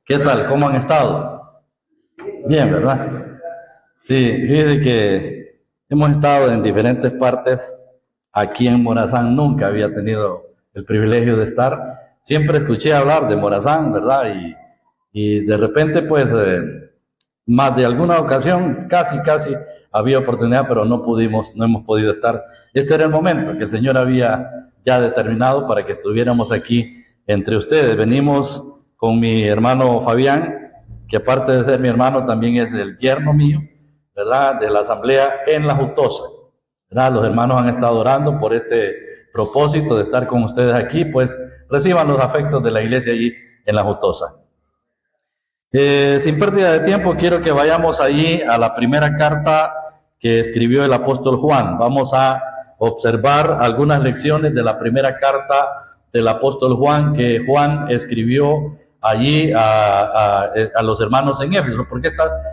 ¿Qué tal? ¿Cómo han estado? Bien, ¿verdad? Sí, fíjate que hemos estado en diferentes partes. Aquí en Morazán nunca había tenido el privilegio de estar. Siempre escuché hablar de Morazán, ¿verdad? Y de repente, pues, más de alguna ocasión, casi había oportunidad, pero no hemos podido estar. Este era el momento que el Señor había ya determinado para que estuviéramos aquí entre ustedes. Venimos con mi hermano Fabián, que aparte de ser mi hermano, también es el yerno mío, ¿verdad? De la asamblea en La Jutosa, ¿verdad? Los hermanos han estado orando por este propósito de estar con ustedes aquí, pues reciban los afectos de la iglesia allí en La Jutosa. Sin pérdida de tiempo, quiero que vayamos allí a la primera carta que escribió el apóstol Juan. Vamos a observar algunas lecciones de la primera carta del apóstol Juan que Juan escribió allí a los hermanos en Éfeso, porque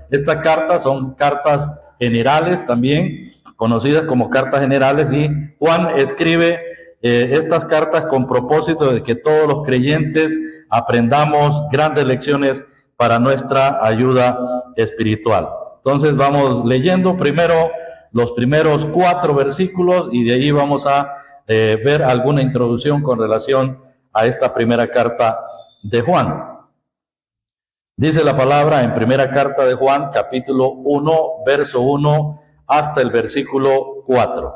estas cartas son cartas generales también, conocidas como cartas generales, y Juan escribe estas cartas con propósito de que todos los creyentes aprendamos grandes lecciones para nuestra ayuda espiritual. Entonces vamos leyendo primero los primeros 4 versículos y de ahí vamos a ver alguna introducción con relación a esta primera carta de Juan. Dice la palabra en primera carta de Juan, capítulo 1, verso 1 hasta el versículo 4.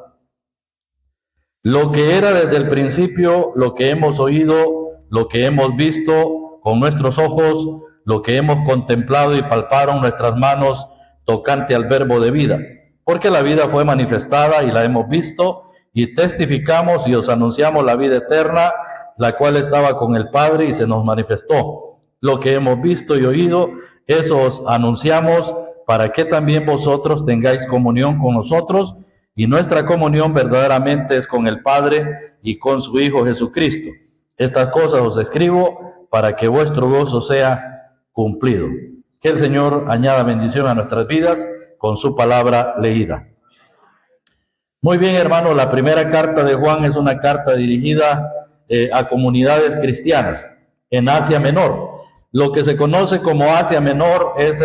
Lo que era desde el principio, lo que hemos oído, lo que hemos visto con nuestros ojos, lo que hemos contemplado y palparon nuestras manos tocante al verbo de vida. Porque la vida fue manifestada y la hemos visto y testificamos y os anunciamos la vida eterna, la cual estaba con el Padre y se nos manifestó. Lo que hemos visto y oído, eso os anunciamos para que también vosotros tengáis comunión con nosotros, y nuestra comunión verdaderamente es con el Padre y con su Hijo Jesucristo. Estas cosas os escribo para que vuestro gozo sea cumplido. Que el Señor añada bendición a nuestras vidas con su palabra leída. Muy bien, hermano, la primera carta de Juan es una carta dirigida a comunidades cristianas en Asia Menor. Lo que se conoce como Asia Menor es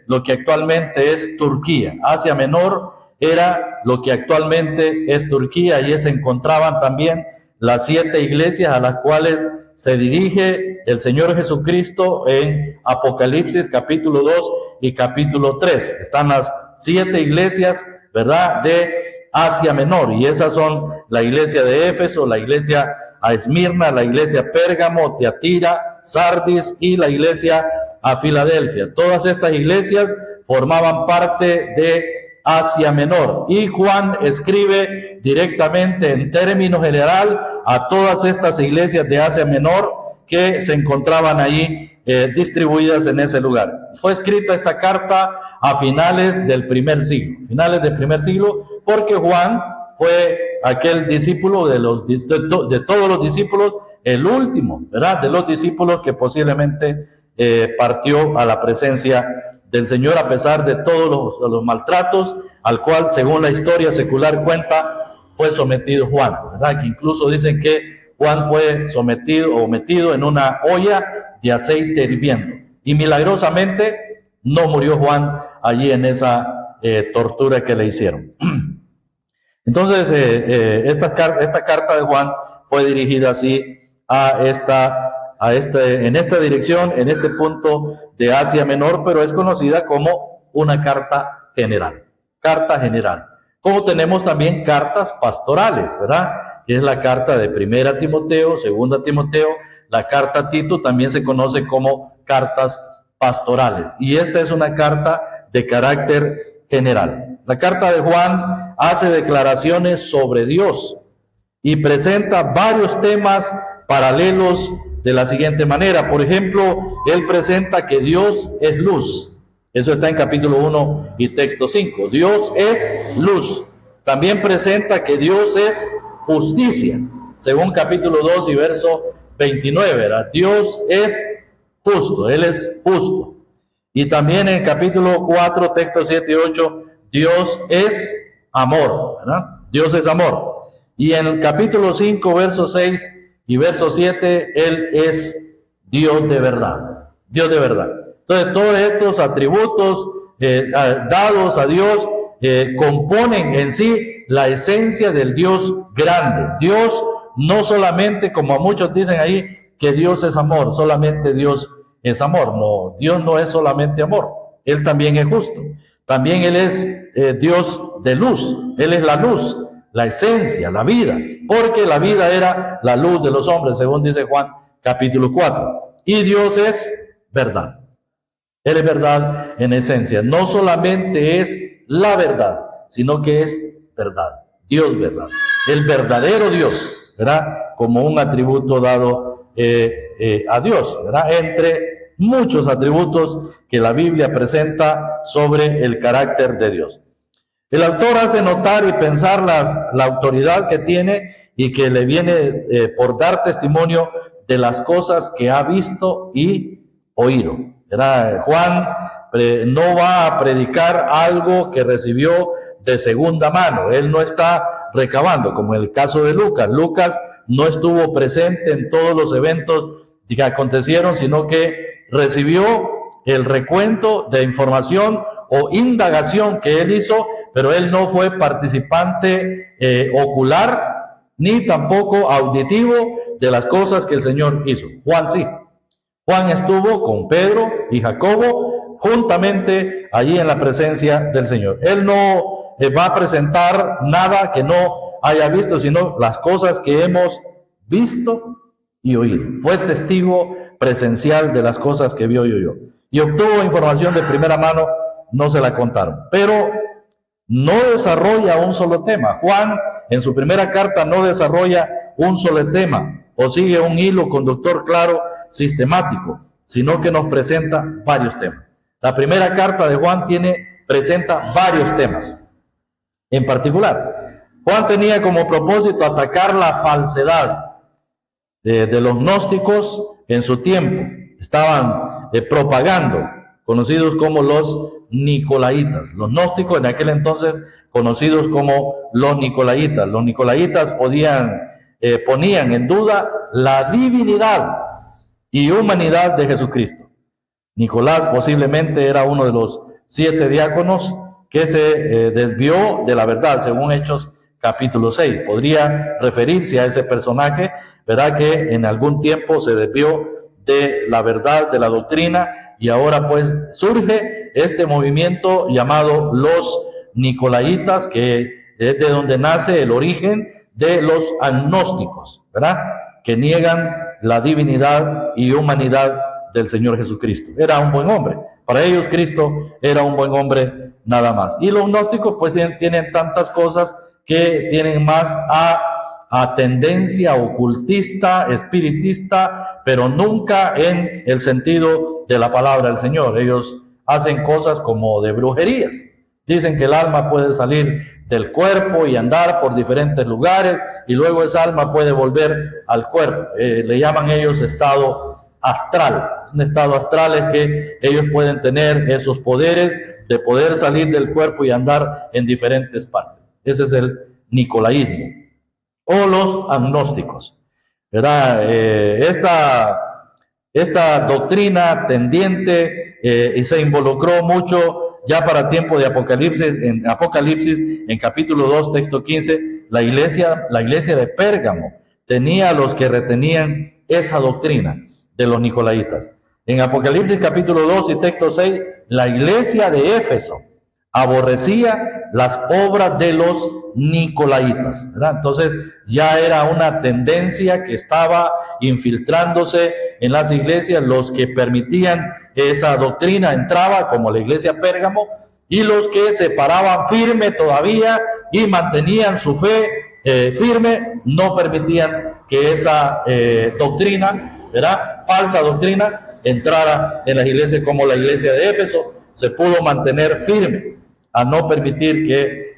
lo que actualmente es Turquía. Asia Menor era lo que actualmente es Turquía, y se encontraban también las 7 iglesias a las cuales se dirige el Señor Jesucristo en Apocalipsis capítulo 2 y capítulo 3. Están las 7 iglesias, ¿verdad?, de Asia Menor, y esas son la iglesia de Éfeso, la iglesia a Esmirna, la iglesia Pérgamo, Tiatira, Sardis y la iglesia a Filadelfia. Todas estas iglesias formaban parte de Asia Menor, y Juan escribe directamente en términos general a todas estas iglesias de Asia Menor que se encontraban allí distribuidas en ese lugar. Fue escrita esta carta a finales del primer siglo, porque Juan fue aquel discípulo de todos los discípulos, el último, ¿verdad?, de los discípulos que posiblemente partió a la presencia del Señor a pesar de todos los maltratos al cual, según la historia secular cuenta, fue sometido Juan, ¿verdad? Que incluso dicen que Juan fue sometido o metido en una olla de aceite hirviendo, y milagrosamente no murió Juan allí en esa tortura que le hicieron. Entonces, esta carta de Juan fue dirigida así en esta dirección, en este punto de Asia Menor, pero es conocida como una carta general. Carta general. Como tenemos también cartas pastorales, ¿verdad?, que es la carta de 1 Timoteo, 2 Timoteo, la carta a Tito también se conoce como cartas pastorales. Y esta es una carta de carácter general. La carta de Juan hace declaraciones sobre Dios y presenta varios temas paralelos de la siguiente manera. Por ejemplo, él presenta que Dios es luz. Eso está en capítulo 1 y texto 5. Dios es luz. También presenta que Dios es justicia, según capítulo 2 y verso 29, ¿verdad? Dios es justo, Él es justo. Y también en capítulo 4, textos 7 y 8, Dios es amor, ¿verdad? Dios es amor. Y en el capítulo 5, verso 6 y verso 7, Él es Dios de verdad, Dios de verdad. Entonces, todos estos atributos dados a Dios componen en sí la esencia del Dios grande. Dios no solamente, como muchos dicen ahí, que Dios es amor, solamente Dios es amor. No, Dios no es solamente amor, Él también es justo. También Él es Dios de luz, Él es la luz, la esencia, la vida, porque la vida era la luz de los hombres, según dice Juan capítulo 4. Y Dios es verdad. Él es verdad en esencia. No solamente es la verdad, sino que es verdad. Dios verdad. El verdadero Dios, ¿verdad? Como un atributo dado a Dios, ¿verdad? Entre muchos atributos que la Biblia presenta sobre el carácter de Dios. El autor hace notar y pensar la autoridad que tiene y que le viene por dar testimonio de las cosas que ha visto y oído. Juan no va a predicar algo que recibió de segunda mano. Él no está recabando, como en el caso de Lucas. Lucas no estuvo presente en todos los eventos que acontecieron, sino que recibió el recuento de información o indagación que él hizo, pero él no fue participante ocular ni tampoco auditivo de las cosas que el Señor hizo. Juan sí. Juan estuvo con Pedro y Jacobo juntamente allí en la presencia del Señor. Él no va a presentar nada que no haya visto, sino las cosas que hemos visto y oído. Fue testigo presencial de las cosas que vio y oyó. Y obtuvo información de primera mano, no se la contaron. Pero no desarrolla un solo tema. Juan, en su primera carta, no desarrolla un solo tema o sigue un hilo conductor claro, sistemático, sino que nos presenta varios temas. La primera carta de Juan presenta varios temas. En particular, Juan tenía como propósito atacar la falsedad de los gnósticos en su tiempo. Estaban propagando, conocidos como los nicolaitas. Los gnósticos en aquel entonces conocidos como los nicolaitas. Los nicolaitas ponían en duda la divinidad y humanidad de Jesucristo. Nicolás posiblemente era uno de los 7 diáconos que se desvió de la verdad, según Hechos capítulo 6. Podría referirse a ese personaje, ¿verdad? Que en algún tiempo se desvió de la verdad, de la doctrina, y ahora pues surge este movimiento llamado los nicolaitas, que es de donde nace el origen de los agnósticos, ¿verdad? Que niegan la divinidad y humanidad del Señor Jesucristo. Era un buen hombre. Para ellos Cristo era un buen hombre nada más. Y los gnósticos pues tienen tantas cosas que tienen más a tendencia ocultista, espiritista, pero nunca en el sentido de la palabra del Señor. Ellos hacen cosas como de brujerías. Dicen que el alma puede salir del cuerpo y andar por diferentes lugares y luego esa alma puede volver al cuerpo. Le llaman ellos estado astral. Un estado astral es que ellos pueden tener esos poderes de poder salir del cuerpo y andar en diferentes partes. Ese es el nicolaísmo o los agnósticos, ¿verdad? Esta doctrina tendiente y se involucró mucho ya para tiempo de Apocalipsis, en capítulo 2, texto 15, la iglesia de Pérgamo tenía a los que retenían esa doctrina de los nicolaitas. En Apocalipsis capítulo 2 y texto 6, la iglesia de Éfeso aborrecía las obras de los nicolaitas, ¿verdad? Entonces ya era una tendencia que estaba infiltrándose en las iglesias. Los que permitían esa doctrina entraba, como la iglesia Pérgamo, y los que se paraban firme todavía y mantenían su fe firme, no permitían que esa doctrina, ¿verdad?, falsa doctrina, entrara en las iglesias. Como la iglesia de Éfeso se pudo mantener firme a no permitir que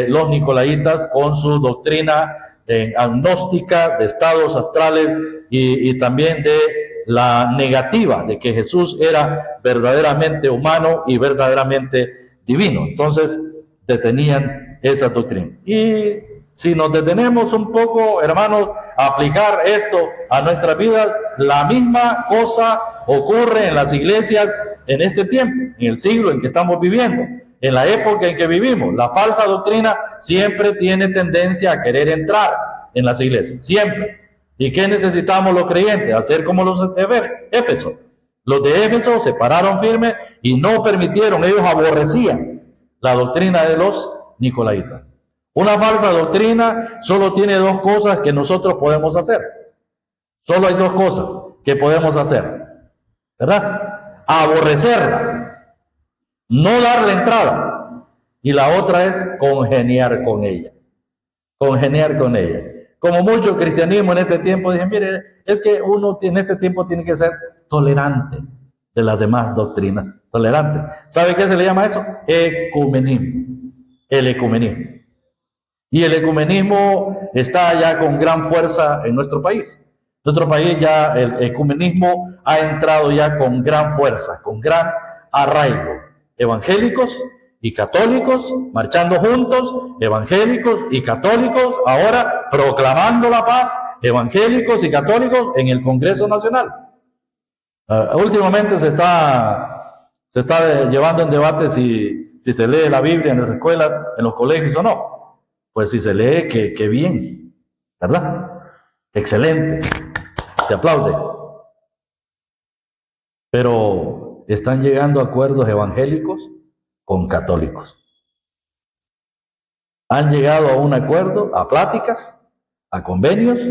los nicolaitas, con su doctrina agnóstica de estados astrales y también de la negativa de que Jesús era verdaderamente humano y verdaderamente divino, entonces detenían esa doctrina. Y si nos detenemos un poco, hermanos, a aplicar esto a nuestras vidas, la misma cosa ocurre en las iglesias en este tiempo, en el siglo en que estamos viviendo, en la época en que vivimos. La falsa doctrina siempre tiene tendencia a querer entrar en las iglesias, siempre. ¿Y qué necesitamos los creyentes? Hacer como los de Éfeso. Los de Éfeso se pararon firmes y no permitieron, ellos aborrecían la doctrina de los nicolaitas. Una falsa doctrina solo tiene dos cosas que nosotros podemos hacer. Solo hay dos cosas que podemos hacer, ¿verdad? Aborrecerla, no darle entrada, y la otra es congeniar con ella. Congeniar con ella. Como mucho cristianismo en este tiempo, dicen, mire, es que uno en este tiempo tiene que ser tolerante de las demás doctrinas. Tolerante. ¿Sabe qué se le llama eso? Ecumenismo. El ecumenismo. Y el ecumenismo está ya con gran fuerza en nuestro país. En nuestro país ya el ecumenismo ha entrado ya con gran fuerza, con gran arraigo. Evangélicos y católicos marchando juntos, evangélicos y católicos ahora proclamando la paz, evangélicos y católicos en el Congreso Nacional. Últimamente se está llevando en debate si se lee la Biblia en las escuelas, en los colegios o no. Pues si se lee, qué bien, ¿verdad? Excelente, se aplaude. Pero están llegando a acuerdos evangélicos con católicos. Han llegado a un acuerdo, a pláticas, a convenios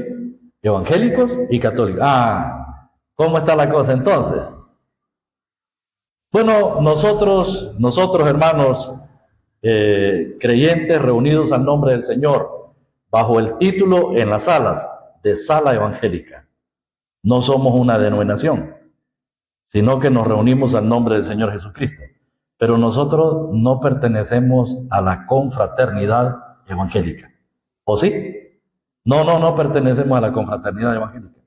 evangélicos y católicos. ¿Cómo está la cosa entonces? Bueno, nosotros hermanos creyentes reunidos al nombre del Señor, bajo el título en las salas de Sala Evangélica, no somos una denominación, sino que nos reunimos al nombre del Señor Jesucristo. Pero nosotros no pertenecemos a la confraternidad evangélica. ¿O sí? No pertenecemos a la confraternidad evangélica.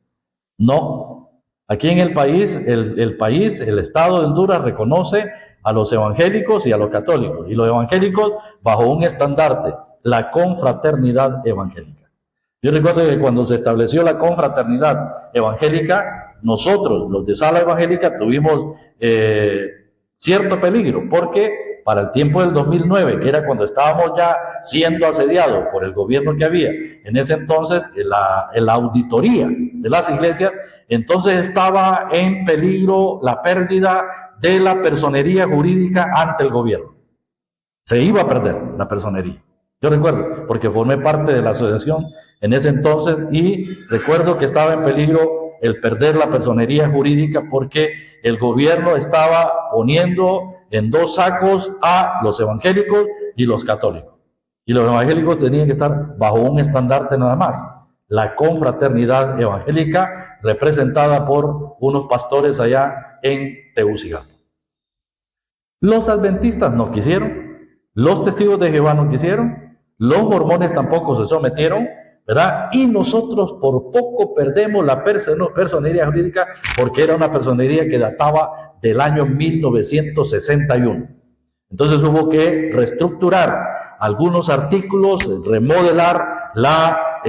No. Aquí en el país, el Estado de Honduras reconoce a los evangélicos y a los católicos. Y los evangélicos bajo un estandarte, la confraternidad evangélica. Yo recuerdo que cuando se estableció la confraternidad evangélica, nosotros, los de Sala Evangélica, tuvimos cierto peligro, porque para el tiempo del 2009, que era cuando estábamos ya siendo asediados por el gobierno que había, en ese entonces la auditoría de las iglesias, entonces estaba en peligro la pérdida de la personería jurídica ante el gobierno. Se iba a perder la personería. Yo recuerdo, porque formé parte de la asociación en ese entonces y recuerdo que estaba en peligro el perder la personería jurídica porque el gobierno estaba poniendo en dos sacos a los evangélicos y los católicos. Y los evangélicos tenían que estar bajo un estandarte nada más, la confraternidad evangélica representada por unos pastores allá en Tegucigalpa. Los adventistas no quisieron, los testigos de Jehová no quisieron, los mormones tampoco se sometieron, ¿verdad? Y nosotros por poco perdemos la personería jurídica porque era una personería que databa del año 1961. Entonces hubo que reestructurar algunos artículos, remodelar la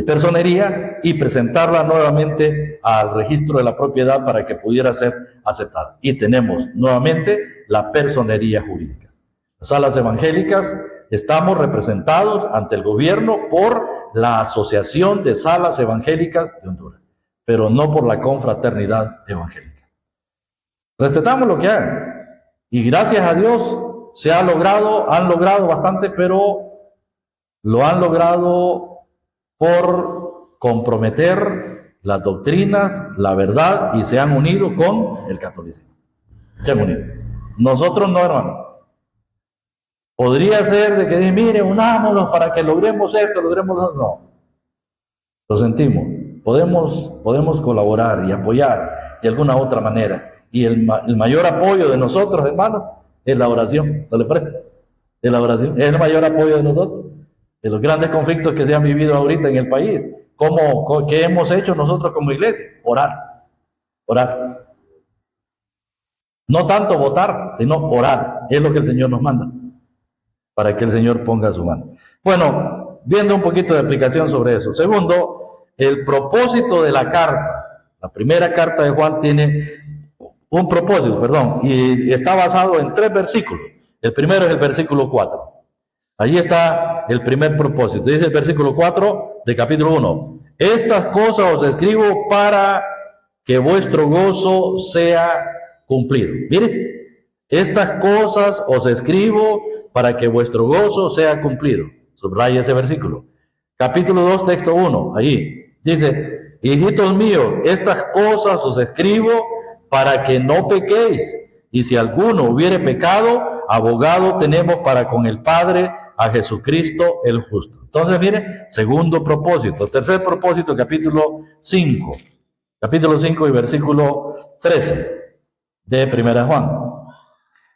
personería y presentarla nuevamente al registro de la propiedad para que pudiera ser aceptada. Y tenemos nuevamente la personería jurídica. Las salas evangélicas estamos representados ante el gobierno por la Asociación de Salas Evangélicas de Honduras, pero no por la confraternidad evangélica. Respetamos lo que hagan y gracias a Dios han logrado bastante, pero lo han logrado por comprometer las doctrinas, la verdad, y se han unido con el catolicismo. Se han unido. Nosotros no, hermanos. Podría ser de que, mire, unámonos para que logremos esto, logremos lo otro. No. Lo sentimos. Podemos colaborar y apoyar de alguna otra manera. Y el mayor apoyo de nosotros, hermanos, es la oración. ¿No le parece? Es la oración. Es el mayor apoyo de nosotros. De los grandes conflictos que se han vivido ahorita en el país. ¿Qué hemos hecho nosotros como iglesia? Orar. Orar. No tanto votar, sino orar. Es lo que el Señor nos manda. para que el Señor ponga su mano. Bueno, viendo un poquito de explicación sobre eso. Segundo, el propósito de la carta. La primera carta de Juan tiene un propósito, y está basado en 3 versículos. El primero es el versículo 4. Allí está el primer propósito. Dice el versículo 4 de capítulo 1. Estas cosas os escribo para que vuestro gozo sea cumplido. Mire, estas cosas os escribo para que vuestro gozo sea cumplido. Subraya ese versículo. Capítulo 2, texto 1, allí. Dice, hijitos míos, estas cosas os escribo para que no pequéis. Y si alguno hubiere pecado, abogado tenemos para con el Padre, a Jesucristo el justo. Entonces, mire, segundo propósito. Tercer propósito, capítulo 5. Capítulo 5 y versículo 13 de 1 Juan.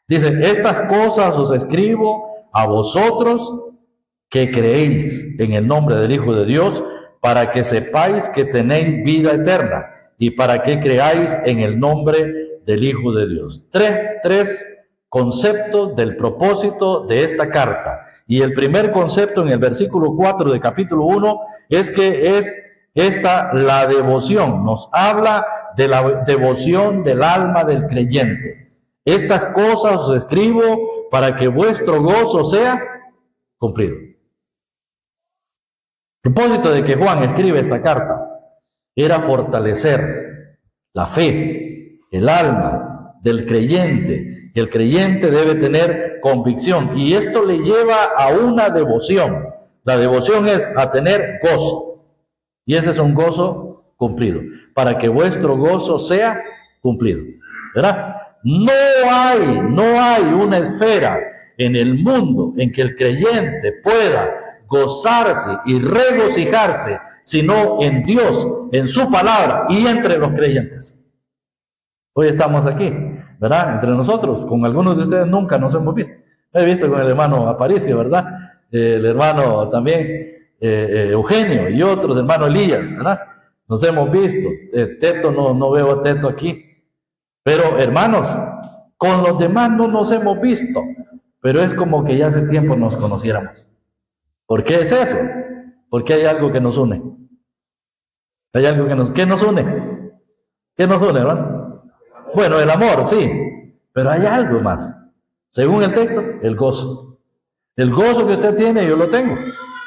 Dice, estas cosas os escribo a vosotros que creéis en el nombre del Hijo de Dios, para que sepáis que tenéis vida eterna y para que creáis en el nombre del Hijo de Dios. Tres conceptos del propósito de esta carta. Y el primer concepto en el versículo 4 de capítulo 1 es que es esta la devoción. Nos habla de la devoción del alma del creyente. Estas cosas os escribo para que vuestro gozo sea cumplido. El propósito de que Juan escribe esta carta era fortalecer la fe, el alma del creyente. El creyente debe tener convicción y esto le lleva a una devoción. La devoción es a tener gozo y ese es un gozo cumplido, para que vuestro gozo sea cumplido, ¿verdad? No hay una esfera en el mundo en que el creyente pueda gozarse y regocijarse, sino en Dios, en su palabra y entre los creyentes. Hoy estamos aquí, ¿verdad? Entre nosotros, con algunos de ustedes nunca nos hemos visto. Me he visto con el hermano Aparicio, ¿verdad? El hermano también Eugenio y otros, hermano Elías, ¿verdad? Nos hemos visto. Teto, no veo a Teto aquí. Pero hermanos, con los demás no nos hemos visto, pero es como que ya hace tiempo nos conociéramos. ¿Por qué es eso? Porque hay algo que nos une. Hay algo ¿qué nos une? ¿Qué nos une, hermano? Bueno, el amor, sí, pero hay algo más. Según el texto, el gozo. El gozo que usted tiene, yo lo tengo.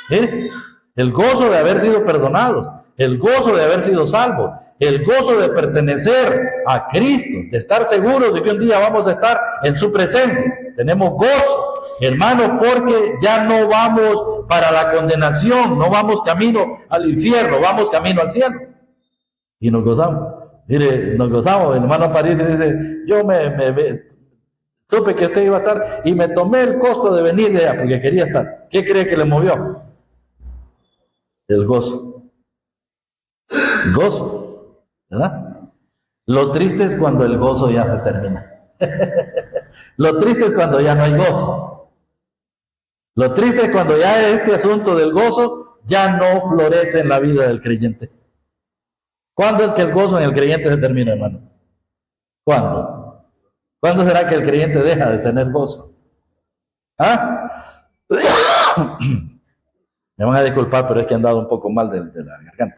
¿Mire? El gozo de haber sido perdonados, el gozo de haber sido salvos, el gozo de pertenecer a Cristo, de estar seguros de que un día vamos a estar en su presencia. Tenemos gozo, hermanos, porque ya no vamos para la condenación, no vamos camino al infierno, vamos camino al cielo. Y nos gozamos. Mire, nos gozamos. El hermano París dice, yo supe que usted iba a estar y me tomé el costo de venir de allá porque quería estar. ¿Qué cree que le movió? El gozo. El gozo, ¿verdad? Lo triste es cuando el gozo ya se termina. Lo triste es cuando ya no hay gozo. Lo triste es cuando ya este asunto del gozo ya no florece en la vida del creyente. ¿Cuándo es que el gozo en el creyente se termina, hermano? ¿Cuándo? ¿Cuándo será que el creyente deja de tener gozo? ¿Ah? Me van a disculpar, pero es que han dado un poco mal de la garganta.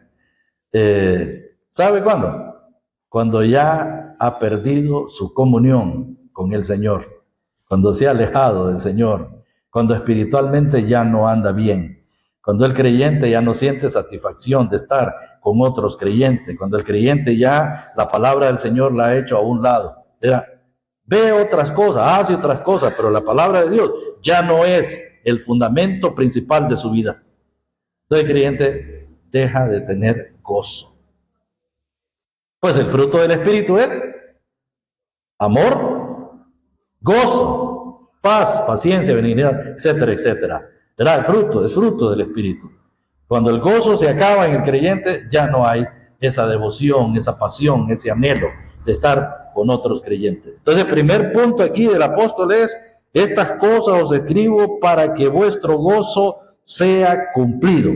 ¿Sabe cuándo? Cuando ya ha perdido su comunión con el Señor, cuando se ha alejado del Señor, cuando espiritualmente ya no anda bien, cuando el creyente ya no siente satisfacción de estar con otros creyentes, cuando el creyente ya la palabra del Señor la ha hecho a un lado, ve otras cosas, hace otras cosas, pero la palabra de Dios ya no es el fundamento principal de su vida. Entonces el creyente deja de tener gozo. Pues el fruto del Espíritu es amor, gozo, paz, paciencia, benignidad, etcétera, etcétera. ¿Verdad? El fruto del Espíritu. Cuando el gozo se acaba en el creyente, ya no hay esa devoción, esa pasión, ese anhelo de estar con otros creyentes. Entonces, el primer punto aquí del apóstol es, estas cosas os escribo para que vuestro gozo sea cumplido.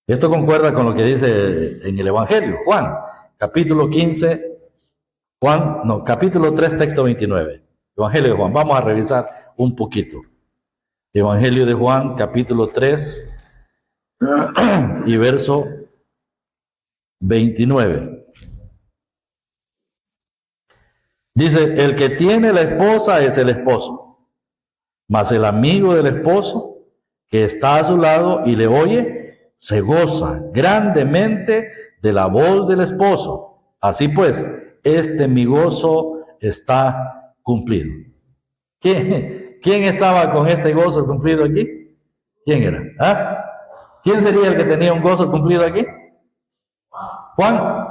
Esto concuerda con lo que dice en el Evangelio, Juan, capítulo 15, capítulo 3, texto 29. Evangelio de Juan. Vamos a revisar un poquito. Evangelio de Juan, capítulo 3 y verso 29. Dice, el que tiene la esposa es el esposo, mas el amigo del esposo que está a su lado y le oye, se goza grandemente de la voz del esposo. Así pues, mi gozo está cumplido. ¿Quién estaba con este gozo cumplido aquí? ¿Quién era? ¿Ah? ¿Quién sería el que tenía un gozo cumplido aquí? Juan.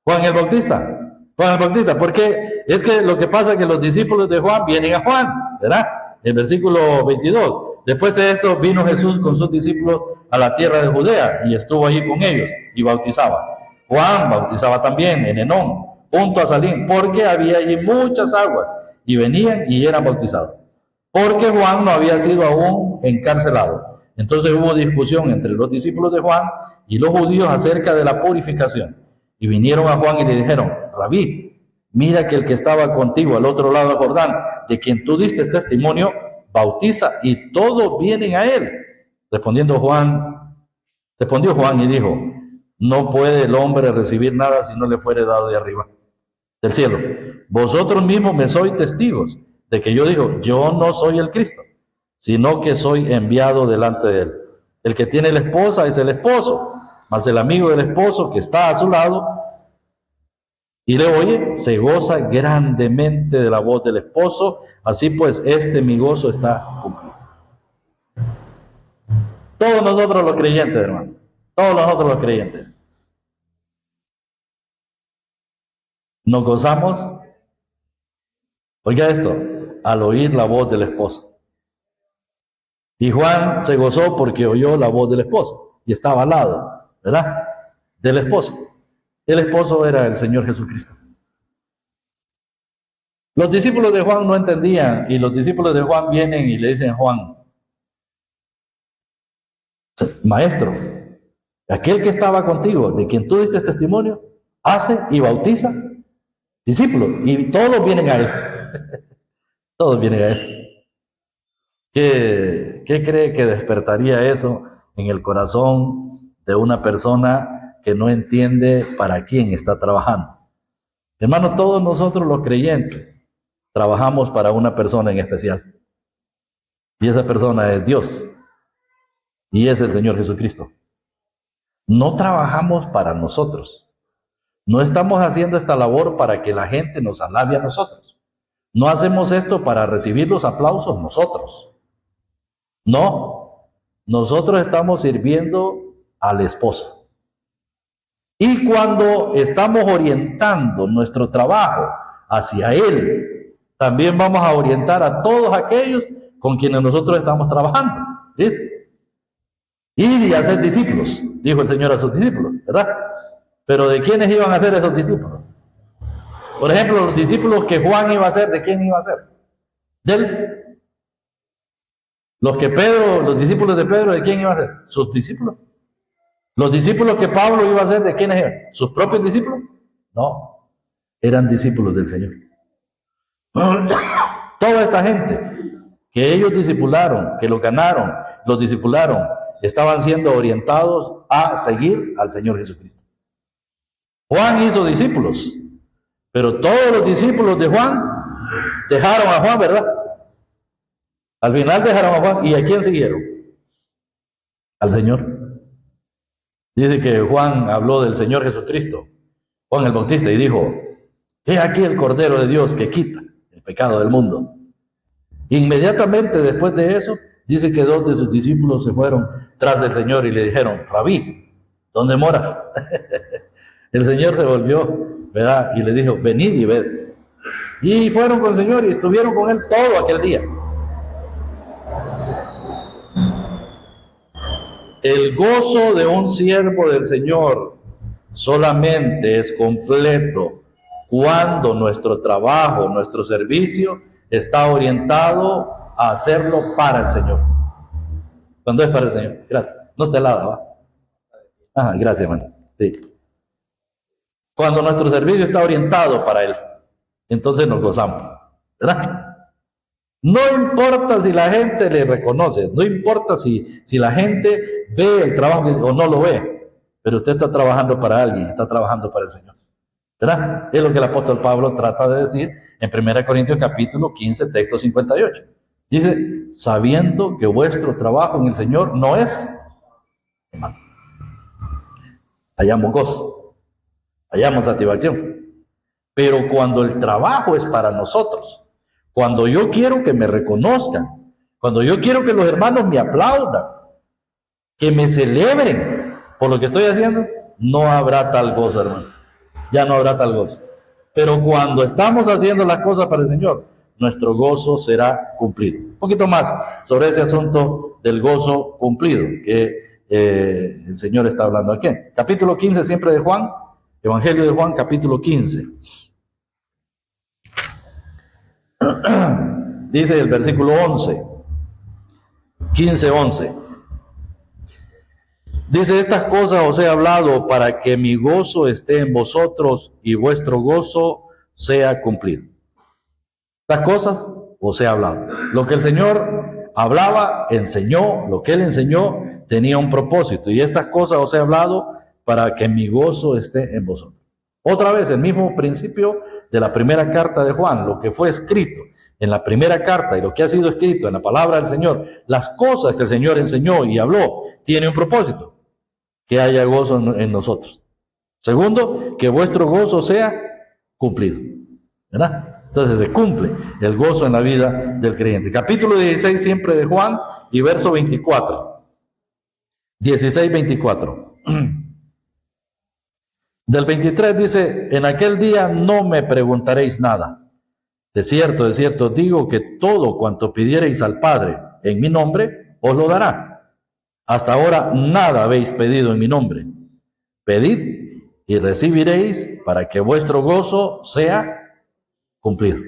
Juan el Bautista. Juan el Bautista, porque es que lo que pasa es que los discípulos de Juan vienen a Juan, ¿verdad? El versículo 22. Después de esto vino Jesús con sus discípulos a la tierra de Judea y estuvo allí con ellos y bautizaba. Juan bautizaba también en Enón, junto a Salim, porque había allí muchas aguas y venían y eran bautizados. Porque Juan no había sido aún encarcelado. Entonces hubo discusión entre los discípulos de Juan y los judíos acerca de la purificación. Y vinieron a Juan y le dijeron, Rabí, mira que el que estaba contigo al otro lado del Jordán, de quien tú diste testimonio, bautiza y todos vienen a él. Respondió Juan y dijo, no puede el hombre recibir nada si no le fuere dado de arriba, del cielo. Vosotros mismos me sois testigos de que yo digo, yo no soy el Cristo, sino que soy enviado delante de él. El que tiene la esposa es el esposo, mas el amigo del esposo que está a su lado y le oye, se goza grandemente de la voz del esposo. Así pues, mi gozo está cumplido. Todos nosotros los creyentes, hermano, todos nosotros los creyentes, nos gozamos, oiga esto, al oír la voz del esposo. Y Juan se gozó porque oyó la voz del esposo y estaba al lado, ¿verdad? Del esposo. El esposo era el Señor Jesucristo. Los discípulos de Juan no entendían y los discípulos de Juan vienen y le dicen a Juan, maestro, aquel que estaba contigo, de quien tú diste testimonio, hace y bautiza discípulos y todos vienen a él. Todos vienen a él. ¿Qué cree que despertaría eso en el corazón de una persona que no entiende para quién está trabajando? Hermanos, todos nosotros los creyentes trabajamos para una persona en especial. Y esa persona es Dios. Y es el Señor Jesucristo. No trabajamos para nosotros. No estamos haciendo esta labor para que la gente nos alabe a nosotros. No hacemos esto para recibir los aplausos nosotros. No, nosotros estamos sirviendo al esposo. Y cuando estamos orientando nuestro trabajo hacia él, también vamos a orientar a todos aquellos con quienes nosotros estamos trabajando. ¿Sí? Ir y hacer discípulos, dijo el Señor a sus discípulos, ¿verdad? Pero ¿de quiénes iban a ser esos discípulos? Por ejemplo, los discípulos que Juan iba a hacer, ¿de quién iba a ser? De él. Los discípulos de Pedro, ¿de quién iban a ser? Sus discípulos. Los discípulos que Pablo iba a hacer, ¿de quiénes eran? ¿Sus propios discípulos? No, eran discípulos del Señor. Toda esta gente que ellos discipularon, que los ganaron, los discipularon, estaban siendo orientados a seguir al Señor Jesucristo. Juan hizo discípulos, pero todos los discípulos de Juan dejaron a Juan, ¿verdad? Al final dejaron a Juan. ¿Y a quién siguieron? Al Señor. Dice que Juan habló del Señor Jesucristo, Juan el Bautista, y dijo, he aquí el Cordero de Dios que quita el pecado del mundo. Inmediatamente después de eso, dice que 2 de sus discípulos se fueron tras del Señor y le dijeron, Rabí, ¿dónde moras? El Señor se volvió, ¿verdad? Y le dijo, venid y ved. Y fueron con el Señor y estuvieron con él todo aquel día. El gozo de un siervo del Señor solamente es completo cuando nuestro trabajo, nuestro servicio está orientado a hacerlo para el Señor. Cuando es para el Señor. Gracias. No está helada, ¿va? Ajá, gracias, hermano. Sí. Cuando nuestro servicio está orientado para Él, entonces nos gozamos, ¿verdad? No importa si la gente le reconoce, no importa si la gente ve el trabajo o no lo ve, pero usted está trabajando para alguien, está trabajando para el Señor. ¿Verdad? Es lo que el apóstol Pablo trata de decir en 1 Corintios capítulo 15, texto 58. Dice, sabiendo que vuestro trabajo en el Señor no es en vano. Hallamos gozo, hallamos satisfacción. Pero cuando el trabajo es para nosotros, cuando yo quiero que me reconozcan, cuando yo quiero que los hermanos me aplaudan, que me celebren por lo que estoy haciendo, no habrá tal gozo, hermano. Ya no habrá tal gozo. Pero cuando estamos haciendo las cosas para el Señor, nuestro gozo será cumplido. Un poquito más sobre ese asunto del gozo cumplido que el Señor está hablando aquí. Capítulo 15 siempre de Juan, Evangelio de Juan, capítulo 15. Dice el versículo 11, 15:11. Dice, estas cosas os he hablado para que mi gozo esté en vosotros y vuestro gozo sea cumplido. Estas cosas os he hablado. Lo que el Señor hablaba, enseñó, lo que Él enseñó tenía un propósito. Y estas cosas os he hablado para que mi gozo esté en vosotros. Otra vez, el mismo principio de la primera carta de Juan, lo que fue escrito en la primera carta y lo que ha sido escrito en la palabra del Señor, las cosas que el Señor enseñó y habló, tiene un propósito. Que haya gozo en nosotros. Segundo, que vuestro gozo sea cumplido. ¿Verdad? Entonces se cumple el gozo en la vida del creyente. Capítulo 16 siempre de Juan y verso 24. 16-24. Del 23 dice, en aquel día no me preguntaréis nada. De cierto, digo que todo cuanto pidiereis al Padre en mi nombre, os lo dará. Hasta ahora nada habéis pedido en mi nombre. Pedid y recibiréis para que vuestro gozo sea cumplido.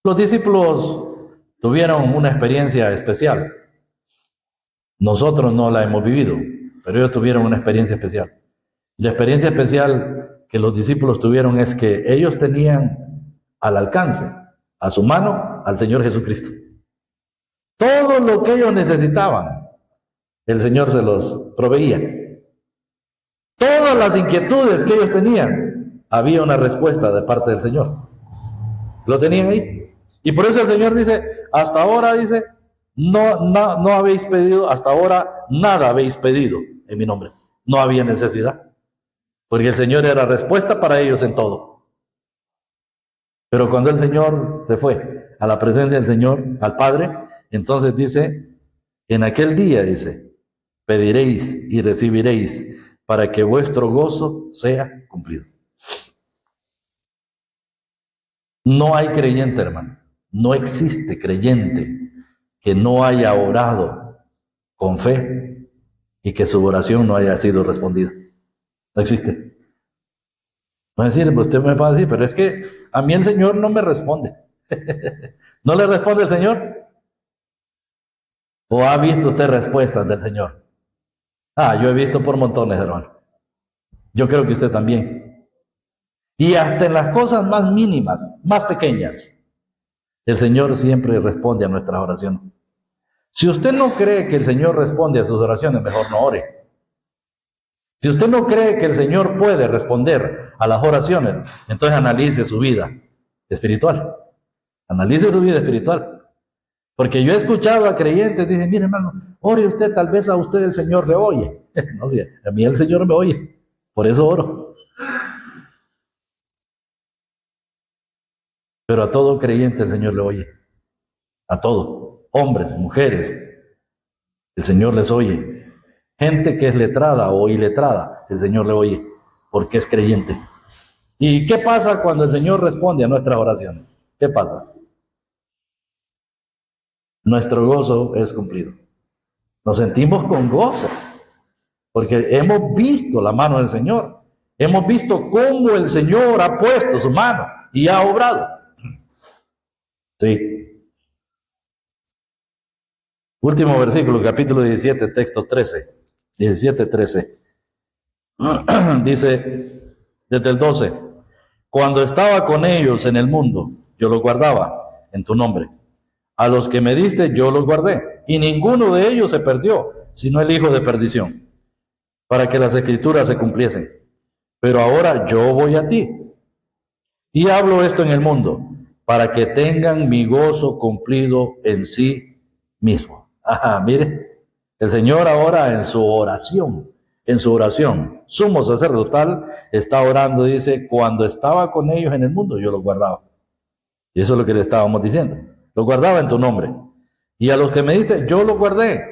Los discípulos tuvieron una experiencia especial. Nosotros no la hemos vivido, pero ellos tuvieron una experiencia especial. La experiencia especial que los discípulos tuvieron es que ellos tenían al alcance, a su mano, al Señor Jesucristo. Todo lo que ellos necesitaban, el Señor se los proveía. Todas las inquietudes que ellos tenían, había una respuesta de parte del Señor. Lo tenían ahí. Y por eso el Señor dice, hasta ahora dice, no habéis pedido, hasta ahora nada habéis pedido en mi nombre. No había necesidad. Porque el Señor era respuesta para ellos en todo. Pero cuando el Señor se fue a la presencia del Señor, al Padre, entonces dice, en aquel día, dice, pediréis y recibiréis para que vuestro gozo sea cumplido. No hay creyente, hermano. No existe creyente que no haya orado con fe y que su oración no haya sido respondida. No existe. Va a decir, usted me va a decir, pero es que a mí el Señor no me responde. ¿No le responde el Señor? ¿O ha visto usted respuestas del Señor? Yo he visto por montones, hermano. Yo creo que usted también. Y hasta en las cosas más mínimas, más pequeñas, el Señor siempre responde a nuestras oraciones. Si usted no cree que el Señor responde a sus oraciones, mejor no ore. Si usted no cree que el Señor puede responder a las oraciones, entonces analice su vida espiritual. Analice su vida espiritual. Porque yo he escuchado a creyentes, dicen, mire hermano, ore usted, tal vez a usted el Señor le oye. No sé, a mí el Señor me oye, por eso oro. Pero a todo creyente el Señor le oye. A todo, hombres, mujeres, el Señor les oye. Gente que es letrada o iletrada, el Señor le oye, porque es creyente. ¿Y qué pasa cuando el Señor responde a nuestras oraciones? ¿Qué pasa? Nuestro gozo es cumplido. Nos sentimos con gozo, porque hemos visto la mano del Señor. Hemos visto cómo el Señor ha puesto su mano y ha obrado. Sí. Último versículo, capítulo 17, texto 13. 17-13. Dice, desde el 12. Cuando estaba con ellos en el mundo, yo los guardaba. en tu nombre. A los que me diste yo los guardé, y ninguno de ellos se perdió, sino el hijo de perdición, para que las escrituras se cumpliesen. Pero ahora yo voy a ti, y hablo esto en el mundo, para que tengan mi gozo cumplido en sí mismo. Ajá, mire, el Señor ahora en su oración, sumo sacerdotal, está orando, dice, cuando estaba con ellos en el mundo, yo los guardaba. Y eso es lo que le estábamos diciendo. Los guardaba en tu nombre. Y a los que me diste, yo los guardé.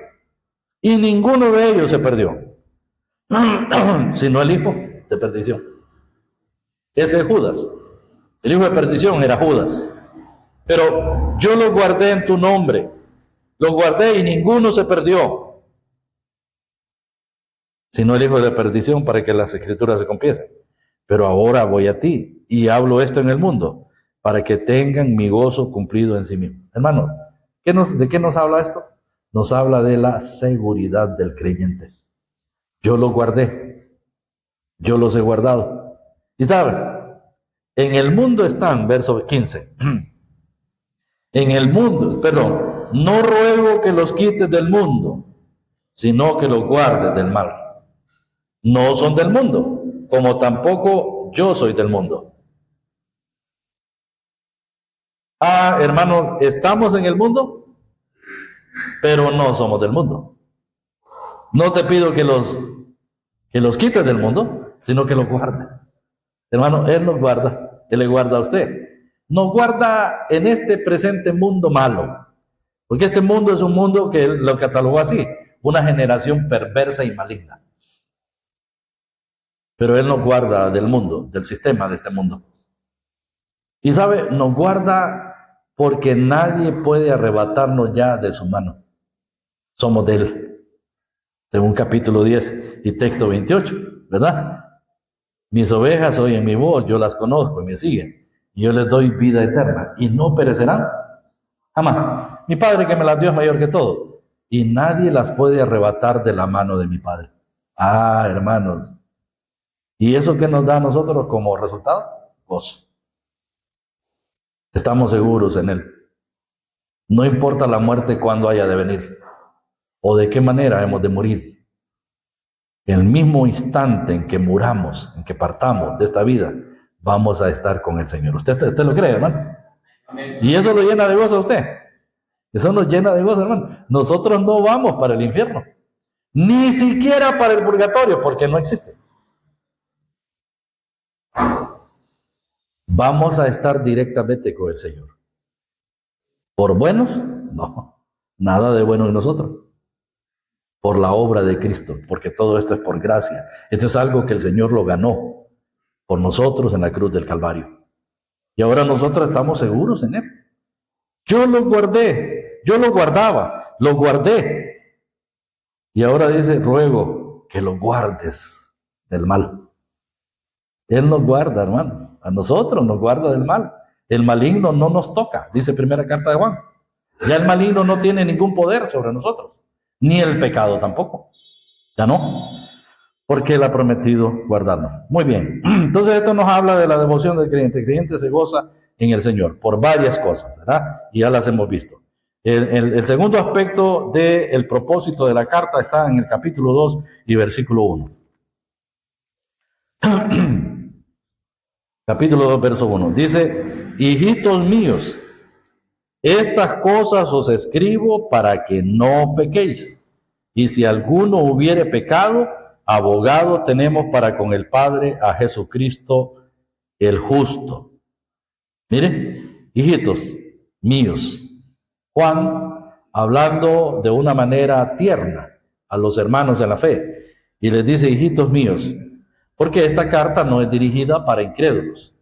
Y ninguno de ellos se perdió, sino el hijo de perdición. Ese es Judas. El hijo de perdición era Judas. Pero yo los guardé en tu nombre. Los guardé y ninguno se perdió, sino el hijo de perdición, para que las escrituras se cumpliesen. Pero ahora voy a ti y hablo esto en el mundo, para que tengan mi gozo cumplido en sí mismo. Hermano, ¿de qué nos habla esto? Nos habla de la seguridad del creyente. Yo los guardé, yo los he guardado. Y saben, en el mundo están, verso 15, en el mundo, perdón, no ruego que los quites del mundo, sino que los guardes del mal. No son del mundo, como tampoco yo soy del mundo. Ah, hermanos, estamos en el mundo, pero no somos del mundo. No te pido que los quites del mundo, sino que los guardes. Hermano, Él nos guarda, Él le guarda a usted. Nos guarda en este presente mundo malo, porque este mundo es un mundo que Él lo catalogó así, una generación perversa y maligna. Pero Él nos guarda del mundo, del sistema de este mundo. Y sabe, nos guarda porque nadie puede arrebatarnos ya de su mano. Somos de Él. Según capítulo 10 y texto 28, ¿verdad? Mis ovejas oyen mi voz, yo las conozco y me siguen. Y yo les doy vida eterna y no perecerán jamás. Mi Padre que me las dio es mayor que todo. Y nadie las puede arrebatar de la mano de mi Padre. Ah, hermanos. ¿Y eso qué nos da a nosotros como resultado? Gozo. Estamos seguros en Él. No importa la muerte cuándo haya de venir o de qué manera hemos de morir. El mismo instante en que muramos, en que partamos de esta vida, vamos a estar con el Señor. ¿Usted lo cree, hermano? Amén. Y eso lo llena de gozo a usted. Eso nos llena de gozo, hermano. Nosotros no vamos para el infierno, ni siquiera para el purgatorio, porque no existe. Vamos a estar directamente con el Señor. ¿Por buenos? No, nada de bueno en nosotros. Por la obra de Cristo, porque todo esto es por gracia. Esto es algo que el Señor lo ganó por nosotros en la cruz del Calvario. Y ahora nosotros estamos seguros en Él. Yo lo guardé, yo lo guardaba, lo guardé. Y ahora dice, ruego que lo guardes del mal. Él nos guarda, hermano. A nosotros nos guarda del mal. El maligno no nos toca, dice primera carta de Juan. Ya el maligno no tiene ningún poder sobre nosotros. Ni el pecado tampoco. Ya no. Porque Él ha prometido guardarnos. Muy bien. Entonces esto nos habla de la devoción del creyente. El creyente se goza en el Señor por varias cosas, ¿verdad? Y ya las hemos visto. El segundo aspecto del propósito de la carta está en el capítulo 2 y versículo 1. Capítulo 2, verso 1. Dice, hijitos míos, estas cosas os escribo para que no pequéis. Y si alguno hubiere pecado, abogado tenemos para con el Padre a Jesucristo el justo. Miren, hijitos míos. Juan, hablando de una manera tierna a los hermanos de la fe, y les dice, hijitos míos, porque esta carta no es dirigida para incrédulos.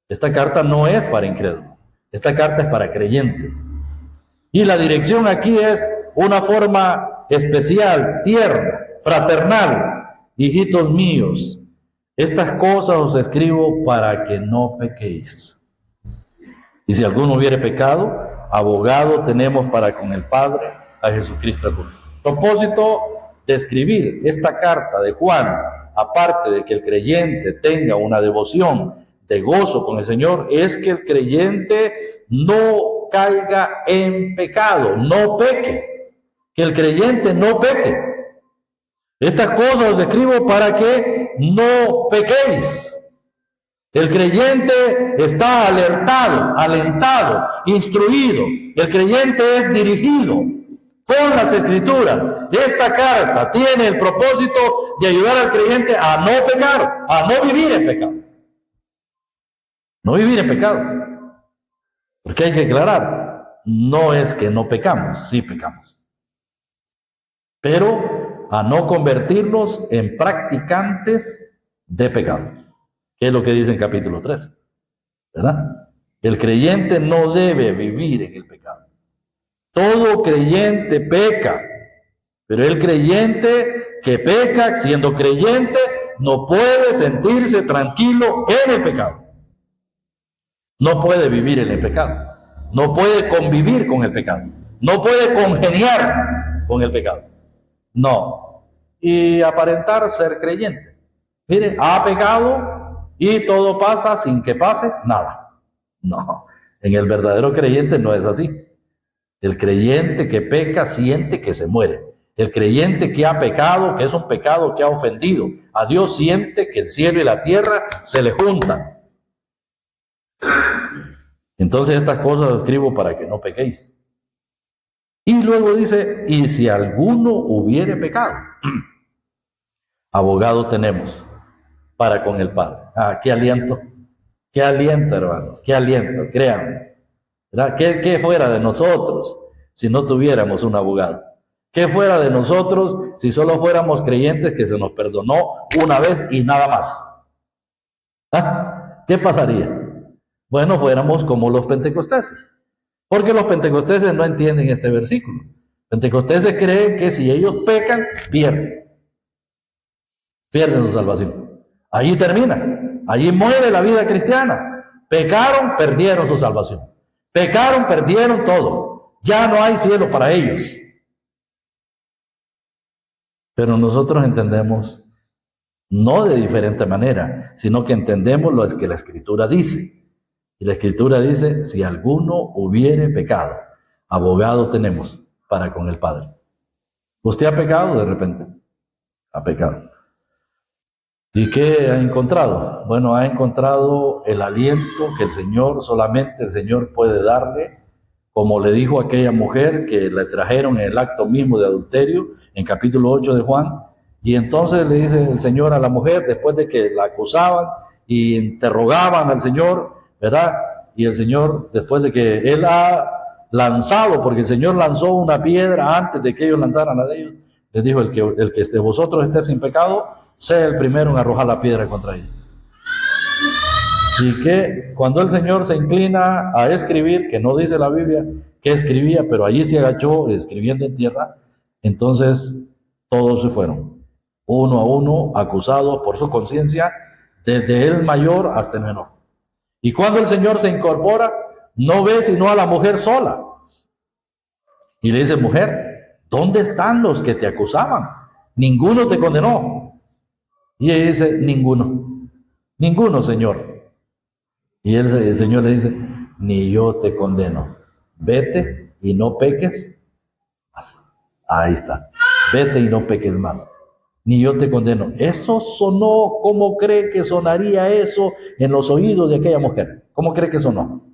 Esta carta no es para incrédulos. Esta carta es para creyentes. Y la dirección aquí es una forma especial, tierna, fraternal. Hijitos míos, estas cosas os escribo para que no pequéis. Y si alguno hubiere pecado, abogado tenemos para con el Padre a Jesucristo el justo. Propósito de escribir esta carta de Juan, aparte de que el creyente tenga una devoción de gozo con el Señor, es que el creyente no caiga en pecado, no peque, que el creyente no peque. Estas cosas os escribo para que no pequéis. El creyente está alertado, alentado, instruido. El creyente es dirigido con las Escrituras. Esta carta tiene el propósito de ayudar al creyente a no pecar, a no vivir en pecado. No vivir en pecado. Porque hay que aclarar, no es que no pecamos, sí pecamos. Pero a no convertirnos en practicantes de pecado. Que es lo que dice en capítulo 3. ¿Verdad? El creyente no debe vivir en el pecado. Todo creyente peca, pero el creyente que peca siendo creyente no puede sentirse tranquilo en el pecado. No puede vivir en el pecado. No puede convivir con el pecado. No puede congeniar con el pecado. No. Y aparentar ser creyente. Mire, ha pecado y todo pasa sin que pase nada. No. En el verdadero creyente no es así. El creyente que peca siente que se muere. El creyente que ha pecado, que es un pecado que ha ofendido a Dios, siente que el cielo y la tierra se le juntan. Entonces estas cosas las escribo para que no pequéis. Y luego dice, y si alguno hubiere pecado, abogado tenemos para con el Padre. Qué aliento, hermanos, qué aliento, créanme. ¿Verdad? ¿Qué fuera de nosotros si no tuviéramos un abogado? ¿Qué fuera de nosotros si solo fuéramos creyentes que se nos perdonó una vez y nada más? ¿Qué pasaría? Bueno, fuéramos como los pentecosteses. Porque los pentecosteses no entienden este versículo. Pentecosteses creen que si ellos pecan, pierden su salvación. Allí termina, allí muere la vida cristiana. Pecaron, perdieron su salvación. Pecaron, perdieron todo. Ya no hay cielo para ellos. Pero nosotros entendemos, no de diferente manera, sino que entendemos lo que la Escritura dice. Y la Escritura dice, si alguno hubiere pecado, abogado tenemos para con el Padre. ¿Usted ha pecado de repente? Ha pecado. ¿Y qué ha encontrado? Bueno, ha encontrado el aliento que solamente el Señor puede darle, como le dijo a aquella mujer que le trajeron en el acto mismo de adulterio, en capítulo 8 de Juan, y entonces le dice el Señor a la mujer, después de que la acusaban y interrogaban al Señor, ¿verdad? Y el Señor, después de que Él ha lanzado, porque el Señor lanzó una piedra antes de que ellos lanzaran la de ellos, les dijo, el que de vosotros esté sin pecado, sea el primero en arrojar la piedra contra ella. Y que cuando el Señor se inclina a escribir, que no dice la Biblia que escribía, pero allí se agachó escribiendo en tierra, entonces todos se fueron, uno a uno, acusados por su conciencia, desde el mayor hasta el menor. Y cuando el Señor se incorpora, no ve sino a la mujer sola. Y le dice, mujer, ¿dónde están los que te acusaban? Ninguno te condenó. Y ella dice, ninguno, Señor. Y el Señor le dice, ni yo te condeno. Vete y no peques más. Ahí está. Vete y no peques más. Ni yo te condeno. Eso sonó, ¿cómo cree que sonaría eso en los oídos de aquella mujer? ¿Cómo cree que sonó?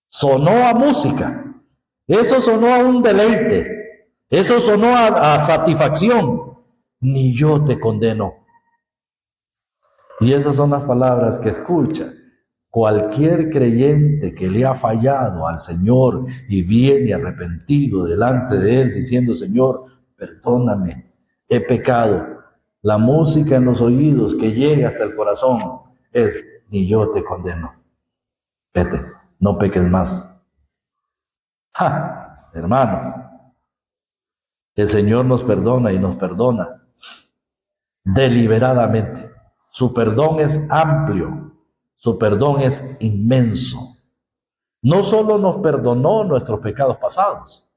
Sonó a música. Eso sonó a un deleite. Eso sonó a satisfacción. Ni yo te condeno. Y esas son las palabras que escucha cualquier creyente que le ha fallado al Señor y viene arrepentido delante de Él diciendo, Señor, perdóname, he pecado. La música en los oídos que llega hasta el corazón es, ni yo te condeno. Vete, no peques más. Hermano, el Señor nos perdona y nos perdona deliberadamente. Su perdón es amplio, su perdón es inmenso. No solo nos perdonó nuestros pecados pasados,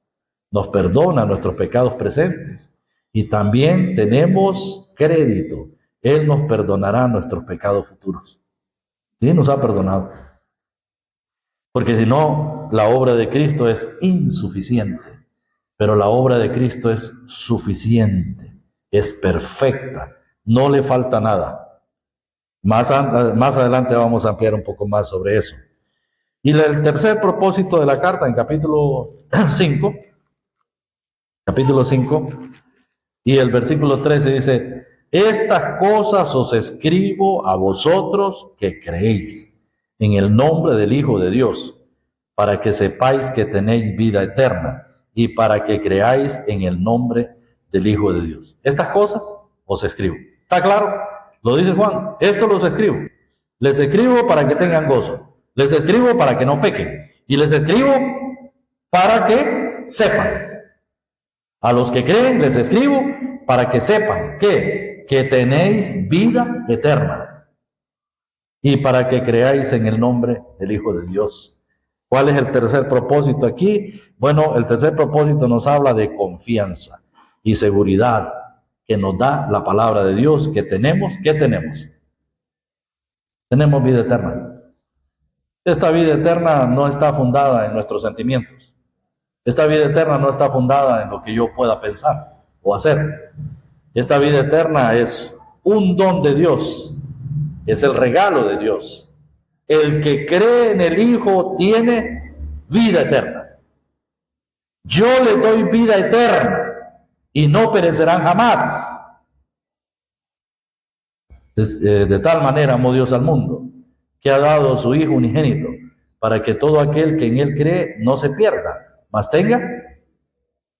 nos perdona nuestros pecados presentes y también tenemos crédito. Él nos perdonará nuestros pecados futuros. Sí, nos ha perdonado. Porque si no, la obra de Cristo es insuficiente, pero la obra de Cristo es suficiente, es perfecta, no le falta nada. Más adelante vamos a ampliar un poco más sobre eso. Y el tercer propósito de la carta en capítulo 5, y el versículo 13 dice: estas cosas os escribo a vosotros que creéis en el nombre del Hijo de Dios, para que sepáis que tenéis vida eterna y para que creáis en el nombre del Hijo de Dios. Estas cosas os escribo. ¿Está claro? Lo dice Juan. Esto los escribo. Les escribo para que tengan gozo. Les escribo para que no pequen. Y les escribo para que sepan. A los que creen les escribo para que sepan que tenéis vida eterna y para que creáis en el nombre del Hijo de Dios. ¿Cuál es el tercer propósito aquí? Bueno, el tercer propósito nos habla de confianza y seguridad que nos da la palabra de Dios que tenemos. ¿Qué tenemos? Tenemos vida eterna. Esta vida eterna no está fundada en nuestros sentimientos. Esta vida eterna no está fundada en lo que yo pueda pensar o hacer. Esta vida eterna es un don de Dios, es el regalo de Dios. El que cree en el Hijo tiene vida eterna. Yo le doy vida eterna y no perecerán jamás. De tal manera amó Dios al mundo, que ha dado a su Hijo unigénito, para que todo aquel que en Él cree no se pierda, mas tenga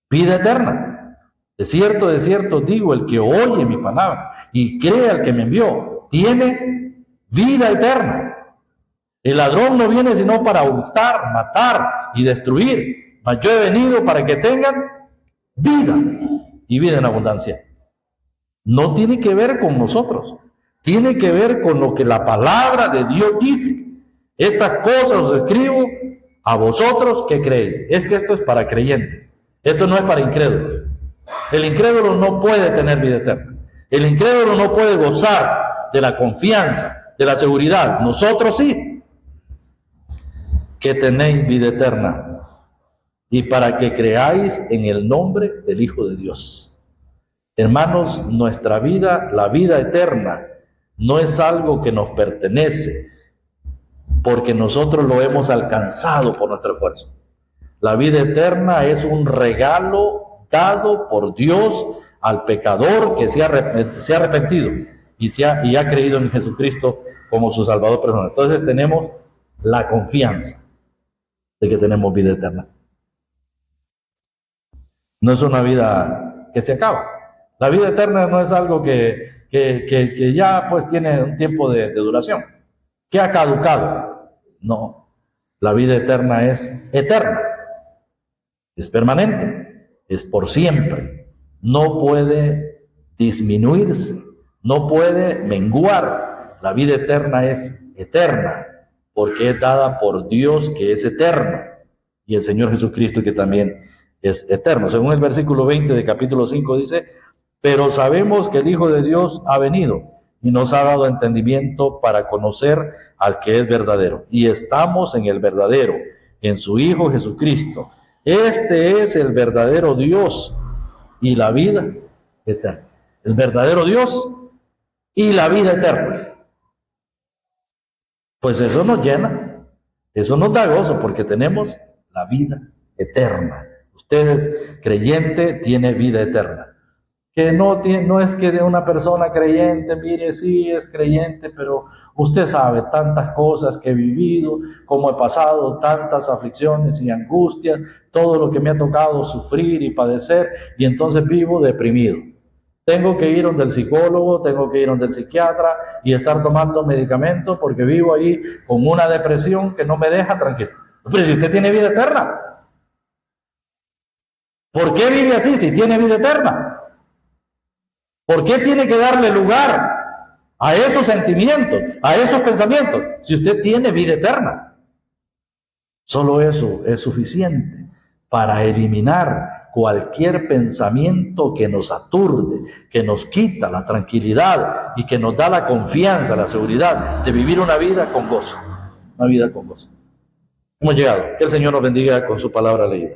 vida eterna. De cierto digo, el que oye mi palabra y cree al que me envió, tiene vida eterna. El ladrón no viene sino para hurtar, matar y destruir, mas yo he venido para que tengan vida y vida en abundancia. No tiene que ver con nosotros, tiene que ver con lo que la palabra de Dios dice. Estas cosas os escribo a vosotros que creéis. Es que esto es para creyentes, esto no es para incrédulos. El incrédulo no puede tener vida eterna. El incrédulo no puede gozar de la confianza, de la seguridad. Nosotros sí, que tenéis vida eterna y para que creáis en el nombre del Hijo de Dios. Hermanos, nuestra vida, la vida eterna, no es algo que nos pertenece porque nosotros lo hemos alcanzado por nuestro esfuerzo. La vida eterna es un regalo dado por Dios al pecador que se ha arrepentido y ha creído en Jesucristo como su Salvador personal. Entonces tenemos la confianza de que tenemos vida eterna. No es una vida que se acaba. La vida eterna no es algo que ya pues tiene un tiempo de duración, que ha caducado. No, la vida eterna es eterna, es permanente, es por siempre. No puede disminuirse, no puede menguar. La vida eterna es eterna, porque es dada por Dios que es eterno, y el Señor Jesucristo que también es eterno. Según el versículo 20 de capítulo 5 dice: pero sabemos que el Hijo de Dios ha venido y nos ha dado entendimiento para conocer al que es verdadero. Y estamos en el verdadero, en su Hijo Jesucristo. Este es el verdadero Dios y la vida eterna. El verdadero Dios y la vida eterna. Pues eso nos llena, eso nos da gozo porque tenemos la vida eterna. Usted es creyente, tiene vida eterna. Que no es que de una persona creyente, mire, sí es creyente, pero usted sabe tantas cosas que he vivido, cómo he pasado tantas aflicciones y angustias, todo lo que me ha tocado sufrir y padecer, y entonces vivo deprimido. Tengo que ir donde el psicólogo, tengo que ir donde el psiquiatra y estar tomando medicamentos porque vivo ahí con una depresión que no me deja tranquilo. Pero si usted tiene vida eterna, ¿por qué vive así si tiene vida eterna? ¿Por qué tiene que darle lugar a esos sentimientos, a esos pensamientos, si usted tiene vida eterna? Solo eso es suficiente para eliminar cualquier pensamiento que nos aturde, que nos quita la tranquilidad y que nos da la confianza, la seguridad de vivir una vida con gozo. Una vida con gozo. Hemos llegado. Que el Señor nos bendiga con su palabra leída.